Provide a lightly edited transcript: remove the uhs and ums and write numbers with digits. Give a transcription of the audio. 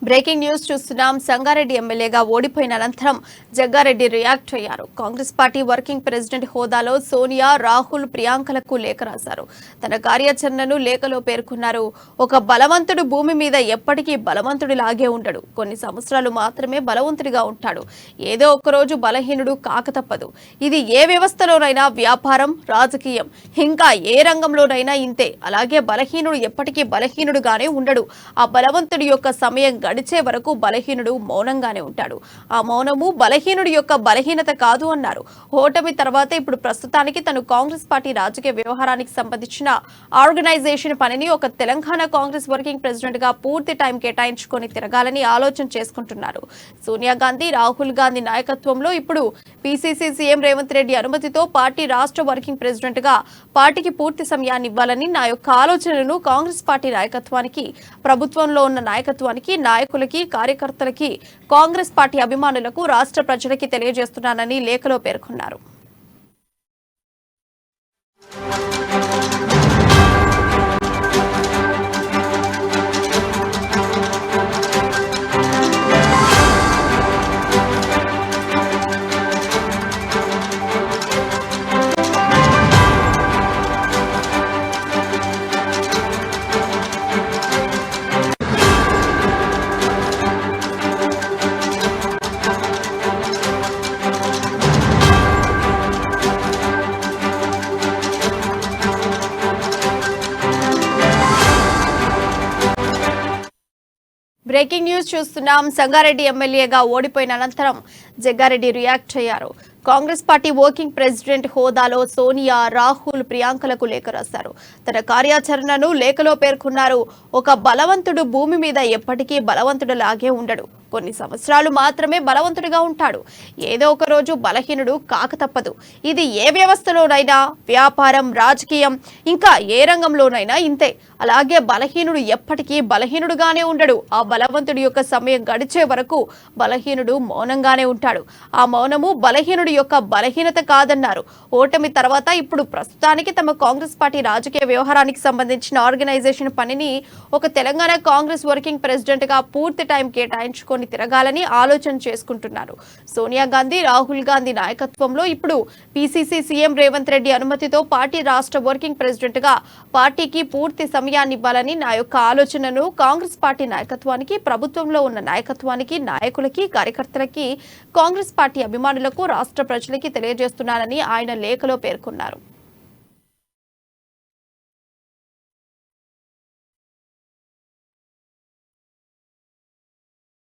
Breaking news చూస్తున్నాం. సంగారెడ్డి ఎమ్మెల్యేగా ఓడిపోయిన అనంతరం జగ్గారెడ్డి రియాక్ట్ అయ్యారు. కాంగ్రెస్ పార్టీ వర్కింగ్ ప్రెసిడెంట్ హోదాలో సోనియా, రాహుల్, ప్రియాంకలకు లేఖ రాశారు. తన కార్యాచరణను లేఖలో పేర్కొన్నారు. ఒక బలవంతుడు భూమి మీద ఎప్పటికీ బలవంతుడిలాగే ఉండడు. కొన్ని సంవత్సరాలు మాత్రమే బలవంతుడిగా ఉంటాడు. ఏదో ఒకరోజు బలహీనుడు కాక తప్పదు. ఇది ఏ వ్యవస్థలోనైనా, వ్యాపారం, రాజకీయం, ఇంకా ఏ రంగంలోనైనా ఇంతే. అలాగే బలహీనుడు ఎప్పటికీ బలహీనుడుగానే ఉండడు. ఆ బలవంతుడి యొక్క సమయం గడిచే వరకు బలహీనుడు మౌనంగానే ఉంటాడు. ఆ మౌనము బలహీనుడి యొక్క బలహీనత కాదు అన్నారు. ఓటమి తర్వాత ఇప్పుడు ప్రస్తుతానికి తను కాంగ్రెస్ పార్టీ రాజకీయ వ్యవహారానికి సంబంధించిన ఆర్గనైజేషన్ పనిని ఒక తెలంగాణ కాంగ్రెస్ వర్కింగ్ ప్రెసిడెంట్ గా పూర్తి టైం కేటాయించుకొని తిరగాలని ఆలోచన చేసుకుంటున్నారు. సోనియా గాంధీ, రాహుల్ గాంధీ నాయకత్వంలో ఇప్పుడు పిసిసి సీఎం రేవంత్ రెడ్డి అనుమతితో పార్టీ రాష్ట్ర వర్కింగ్ ప్రెసిడెంట్ గా పార్టీకి పూర్తి సమయాన్ని ఇవ్వాలని నా యొక్క ఆలోచనను కాంగ్రెస్ పార్టీ నాయకత్వానికి, ప్రభుత్వంలో ఉన్న నాయకత్వానికి, నాయకులకి, కార్యకర్తలకి, కాంగ్రెస్ పార్టీ అభిమానులకు, రాష్ట్ర ప్రజలకి తెలియజేస్తున్నానని లేఖలో పేర్కొన్నారు. బ్రేకింగ్ న్యూస్ చూస్తున్నాం. సంగారెడ్డి ఎమ్మెల్యేగా ఓడిపోయిన అనంతరం జగ్గారెడ్డి రియాక్ట్ అయ్యారు. కాంగ్రెస్ పార్టీ వర్కింగ్ ప్రెసిడెంట్ హోదాలో సోనియా, రాహుల్, ప్రియాంకలకు లేఖ రాశారు. తన కార్యాచరణను లేఖలో పేర్కొన్నారు. ఒక బలవంతుడు భూమి మీద ఎప్పటికీ బలవంతుడిలాగే ఉండడు. కొన్ని సంవత్సరాలు మాత్రమే బలవంతుడిగా ఉంటాడు. ఏదో ఒక రోజు బలహీనుడు కాక తప్పదు. ఇది ఏ వ్యవస్థలోనైనా, వ్యాపారం, రాజకీయం, ఇంకా ఏ రంగంలోనైనా ఇంతే. అలాగే బలహీనుడు ఎప్పటికీ బలహీనుడుగానే ఉండడు. ఆ బలవంతుడి యొక్క సమయం గడిచే వరకు బలహీనుడు మౌనంగానే ఉంటాడు. ఆ మౌనము బలహీనుడి యొక్క బలహీనత కాదన్నారు. ఓటమి తర్వాత ఇప్పుడు ప్రస్తుతానికి తమ కాంగ్రెస్ పార్టీ రాజకీయ వ్యవహారానికి సంబంధించిన ఆర్గనైజేషన్ పనిని ఒక తెలంగాణ కాంగ్రెస్ వర్కింగ్ ప్రెసిడెంట్ గా పూర్తి టైం కేటాయించుకొని తిరగాలని ఆలోచన చేసుకుంటున్నారు. సోనియా గాంధీ, రాహుల్ గాంధీ నాయకత్వంలో ఇప్పుడు పిసిసి సీఎం రేవంత్ రెడ్డి అనుమతితో పార్టీ రాష్ట్ర వర్కింగ్ ప్రెసిడెంట్ గా పార్టీకి పూర్తి సమయాన్ని ఇవ్వాలని నా యొక్క ఆలోచనను కాంగ్రెస్ పార్టీ నాయకత్వానికి, ప్రభుత్వంలో ఉన్న నాయకత్వానికి, నాయకులకి, కార్యకర్తలకి, కాంగ్రెస్ పార్టీ అభిమానులకు, రాష్ట్ర ప్రజలకి తెలియజేస్తున్నానని ఆయన లేఖలో పేర్కొన్నారు.